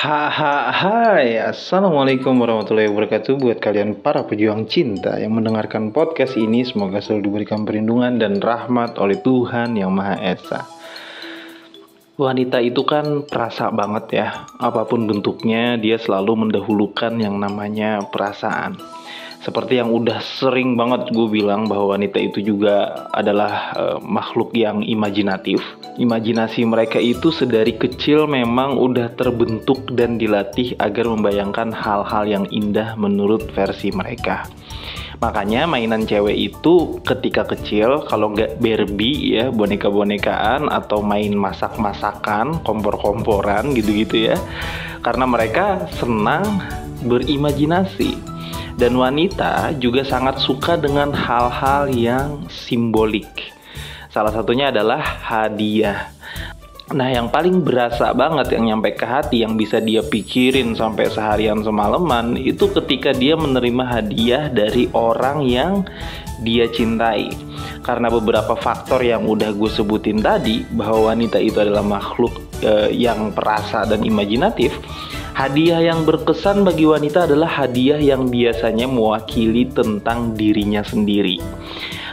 Hai, Assalamualaikum warahmatullahi wabarakatuh. Buat kalian para pejuang cinta yang mendengarkan podcast ini, semoga selalu diberikan perlindungan dan rahmat oleh Tuhan Yang Maha Esa. Wanita itu kan perasa banget ya. Apapun bentuknya, dia selalu mendahulukan yang namanya perasaan. Seperti yang udah sering banget gue bilang bahwa wanita itu juga adalah makhluk yang imajinatif. Imajinasi mereka itu sedari kecil memang udah terbentuk dan dilatih agar membayangkan hal-hal yang indah menurut versi mereka. Makanya mainan cewek itu ketika kecil, kalau nggak Barbie ya, boneka-bonekaan atau main masak-masakan, kompor-komporan gitu-gitu ya. Karena mereka senang berimajinasi. Dan wanita juga sangat suka dengan hal-hal yang simbolik. Salah satunya adalah hadiah. Nah, yang paling berasa banget yang nyampe ke hati, yang bisa dia pikirin sampai seharian semalaman, itu ketika dia menerima hadiah dari orang yang dia cintai. Karena beberapa faktor yang udah gue sebutin tadi, bahwa wanita itu adalah makhluk yang perasa dan imajinatif. Hadiah yang berkesan bagi wanita adalah hadiah yang biasanya mewakili tentang dirinya sendiri.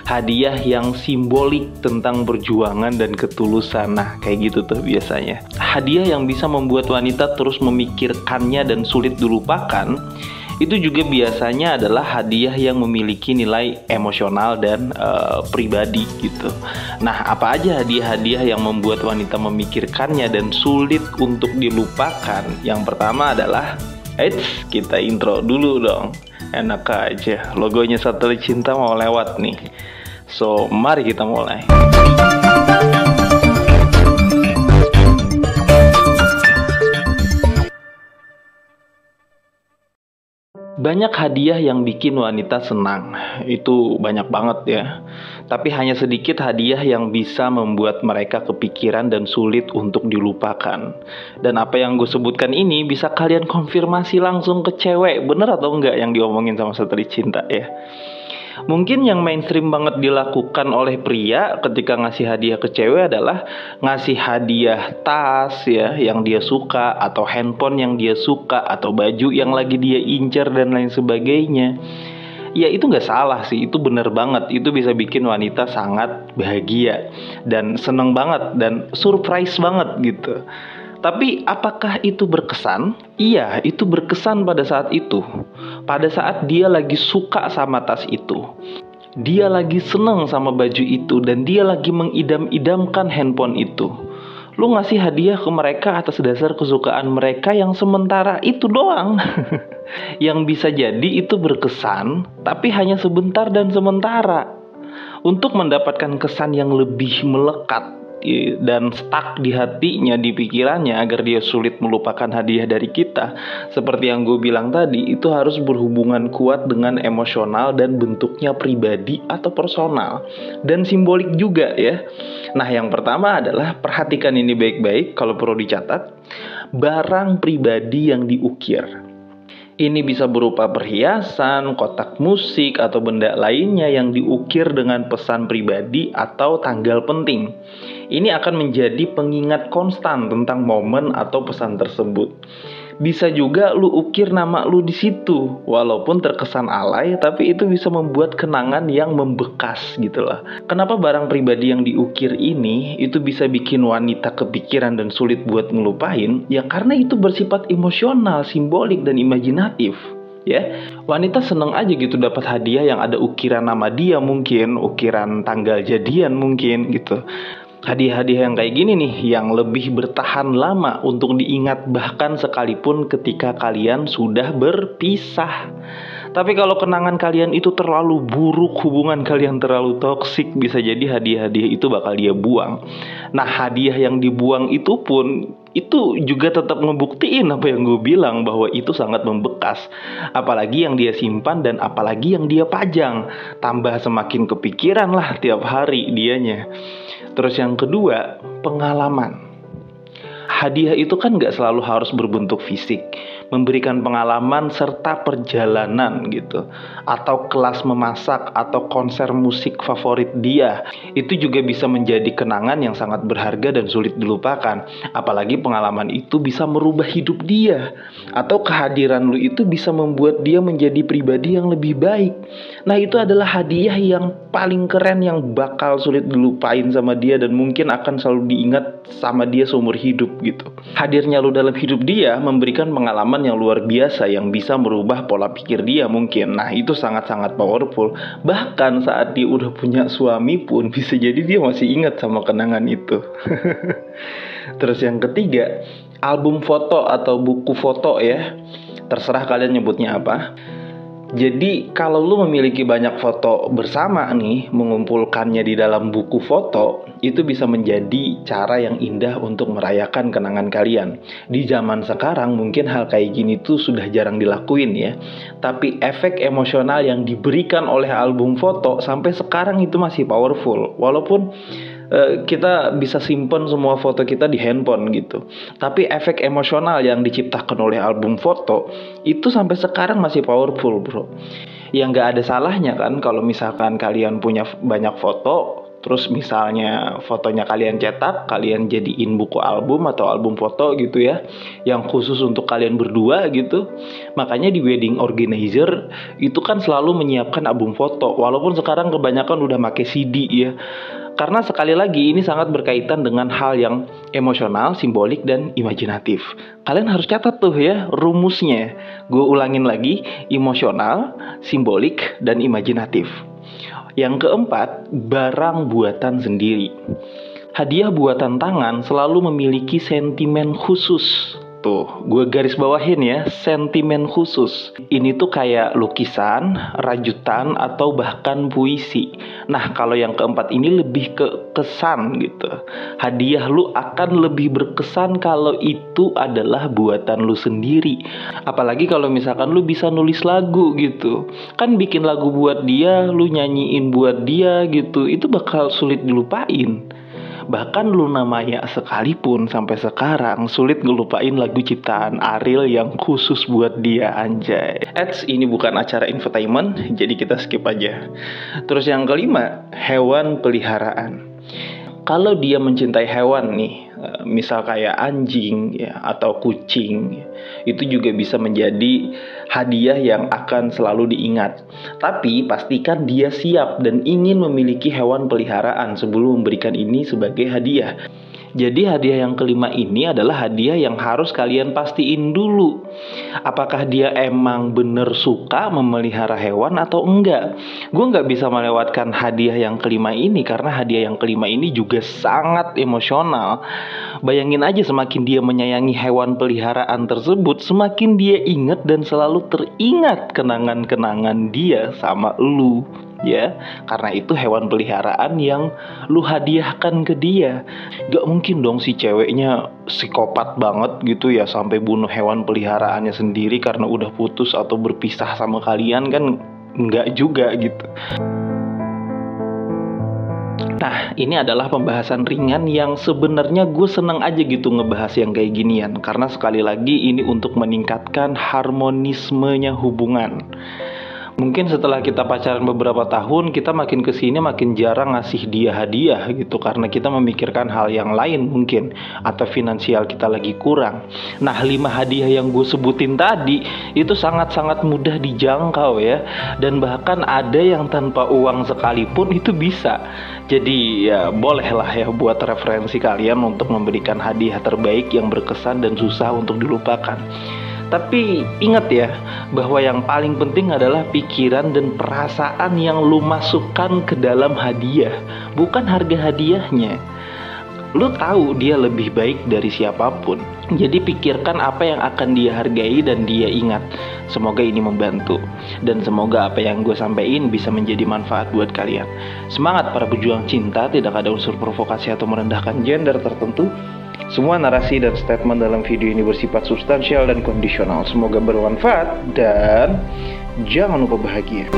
Hadiah yang simbolik tentang perjuangan dan ketulusan. Nah, kayak gitu tuh biasanya. Hadiah yang bisa membuat wanita terus memikirkannya dan sulit dilupakan. Itu juga biasanya adalah hadiah yang memiliki nilai emosional dan pribadi gitu. Nah, apa aja hadiah-hadiah yang membuat wanita memikirkannya dan sulit untuk dilupakan? Yang pertama adalah, kita intro dulu dong. Enak aja, logonya Satelit Cinta mau lewat nih. So, mari kita mulai. Banyak hadiah yang bikin wanita senang, itu banyak banget ya. Tapi hanya sedikit hadiah yang bisa membuat mereka kepikiran dan sulit untuk dilupakan. Dan apa yang gue sebutkan ini bisa kalian konfirmasi langsung ke cewek, bener atau enggak yang diomongin sama Satelit Cinta ya. Mungkin yang mainstream banget dilakukan oleh pria ketika ngasih hadiah ke cewek adalah ngasih hadiah tas ya yang dia suka, atau handphone yang dia suka, atau baju yang lagi dia incer dan lain sebagainya. Ya itu nggak salah sih, itu bener banget. Itu bisa bikin wanita sangat bahagia dan seneng banget dan surprise banget gitu. Tapi apakah itu berkesan? Iya, itu berkesan pada saat itu. Pada saat dia lagi suka sama tas itu. Dia lagi seneng sama baju itu. Dan dia lagi mengidam-idamkan handphone itu. Lu ngasih hadiah ke mereka atas dasar kesukaan mereka yang sementara itu doang. Yang bisa jadi itu berkesan, tapi hanya sebentar dan sementara. Untuk mendapatkan kesan yang lebih melekat dan stuck di hatinya, di pikirannya, agar dia sulit melupakan hadiah dari kita, seperti yang gue bilang tadi, itu harus berhubungan kuat dengan emosional dan bentuknya pribadi atau personal dan simbolik juga ya. Nah, yang pertama adalah, perhatikan ini baik-baik kalau perlu dicatat, barang pribadi yang diukir. Ini bisa berupa perhiasan, kotak musik, atau benda lainnya yang diukir dengan pesan pribadi atau tanggal penting. Ini akan menjadi pengingat konstan tentang momen atau pesan tersebut. Bisa juga lu ukir nama lu di situ, walaupun terkesan alay, tapi itu bisa membuat kenangan yang membekas gitu lah. Kenapa barang pribadi yang diukir ini itu bisa bikin wanita kepikiran dan sulit buat ngelupain? Ya karena itu bersifat emosional, simbolik, dan imajinatif. Ya, wanita seneng aja gitu dapat hadiah yang ada ukiran nama dia, mungkin ukiran tanggal jadian mungkin gitu. Hadiah-hadiah yang kayak gini nih, yang lebih bertahan lama untuk diingat bahkan sekalipun ketika kalian sudah berpisah. Tapi kalau kenangan kalian itu terlalu buruk, hubungan kalian terlalu toksik, bisa jadi hadiah-hadiah itu bakal dia buang. Nah, hadiah yang dibuang itu pun, itu juga tetap ngebuktiin apa yang gue bilang, bahwa itu sangat membekas. Apalagi yang dia simpan dan apalagi yang dia pajang. Tambah semakin kepikiran lah tiap hari dianya. Terus yang kedua, pengalaman. Hadiah itu kan nggak selalu harus berbentuk fisik, memberikan pengalaman serta perjalanan gitu, atau kelas memasak atau konser musik favorit dia. Itu juga bisa menjadi kenangan yang sangat berharga dan sulit dilupakan. Apalagi pengalaman itu bisa merubah hidup dia, atau kehadiran lu itu bisa membuat dia menjadi pribadi yang lebih baik. Nah, itu adalah hadiah yang paling keren yang bakal sulit dilupain sama dia dan mungkin akan selalu diingat sama dia seumur hidup gitu. Hadirnya lu dalam hidup dia memberikan pengalaman yang luar biasa yang bisa merubah pola pikir dia mungkin. Nah, itu sangat-sangat powerful. Bahkan saat dia udah punya suami pun bisa jadi dia masih ingat sama kenangan itu. Terus yang ketiga, album foto atau buku foto ya. Terserah kalian nyebutnya apa. Jadi kalau lu memiliki banyak foto bersama nih, mengumpulkannya di dalam buku foto, itu bisa menjadi cara yang indah untuk merayakan kenangan kalian. Di zaman sekarang mungkin hal kayak gini tuh sudah jarang dilakuin ya. Tapi efek emosional yang diberikan oleh album foto sampai sekarang itu masih powerful. Walaupun kita bisa simpen semua foto kita di handphone gitu, tapi efek emosional yang diciptakan oleh album foto itu sampai sekarang masih powerful bro. Yang nggak ada salahnya kan kalau misalkan kalian punya banyak foto, terus misalnya fotonya kalian cetak, kalian jadiin buku album atau album foto gitu ya, yang khusus untuk kalian berdua gitu. Makanya di wedding organizer itu kan selalu menyiapkan album foto, walaupun sekarang kebanyakan udah pakai CD ya. Karena sekali lagi ini sangat berkaitan dengan hal yang emosional, simbolik, dan imajinatif. Kalian harus catat tuh ya rumusnya. Gue ulangin lagi, emosional, simbolik, dan imajinatif. Yang keempat, barang buatan sendiri. Hadiah buatan tangan selalu memiliki sentimen khusus. Tuh, gue garis bawahin ya, sentimen khusus. Ini tuh kayak lukisan, rajutan, atau bahkan puisi. Nah, kalau yang keempat ini lebih ke kesan gitu. Hadiah lu akan lebih berkesan kalau itu adalah buatan lu sendiri. Apalagi kalau misalkan lu bisa nulis lagu gitu. Kan bikin lagu buat dia, lu nyanyiin buat dia gitu, itu bakal sulit dilupain. Bahkan Luna Maya sekalipun sampai sekarang sulit ngelupain lagu ciptaan Ariel yang khusus buat dia, anjay. Ini bukan acara infotainment, jadi kita skip aja. Terus yang kelima, hewan peliharaan. Kalau dia mencintai hewan nih, misal kayak anjing ya, atau kucing, itu juga bisa menjadi hadiah yang akan selalu diingat. Tapi pastikan dia siap dan ingin memiliki hewan peliharaan sebelum memberikan ini sebagai hadiah. Jadi hadiah yang kelima ini adalah hadiah yang harus kalian pastiin dulu. Apakah dia emang bener suka memelihara hewan atau enggak? Gue nggak bisa melewatkan hadiah yang kelima ini karena hadiah yang kelima ini juga sangat emosional. Bayangin aja, semakin dia menyayangi hewan peliharaan tersebut, semakin dia ingat dan selalu teringat kenangan-kenangan dia sama lu. Ya, karena itu hewan peliharaan yang lu hadiahkan ke dia. Gak mungkin dong si ceweknya psikopat banget gitu ya, sampai bunuh hewan peliharaannya sendiri karena udah putus atau berpisah sama kalian, kan enggak juga gitu. Nah, ini adalah pembahasan ringan yang sebenarnya gue seneng aja gitu ngebahas yang kayak ginian. Karena sekali lagi ini untuk meningkatkan harmonismenya hubungan. Mungkin setelah kita pacaran beberapa tahun, kita makin kesini makin jarang ngasih dia hadiah gitu, karena kita memikirkan hal yang lain mungkin, atau finansial kita lagi kurang. Nah, 5 hadiah yang gue sebutin tadi itu sangat-sangat mudah dijangkau ya, dan bahkan ada yang tanpa uang sekalipun itu bisa. Jadi ya bolehlah ya buat referensi kalian untuk memberikan hadiah terbaik yang berkesan dan susah untuk dilupakan. Tapi ingat ya, bahwa yang paling penting adalah pikiran dan perasaan yang lu masukkan ke dalam hadiah, bukan harga hadiahnya. Lu tahu dia lebih baik dari siapapun, jadi pikirkan apa yang akan dia hargai dan dia ingat. Semoga ini membantu, dan semoga apa yang gue sampaikan bisa menjadi manfaat buat kalian. Semangat para pejuang cinta, tidak ada unsur provokasi atau merendahkan gender tertentu. Semua narasi dan statement dalam video ini bersifat substansial dan kondisional. Semoga bermanfaat dan jangan lupa bahagia.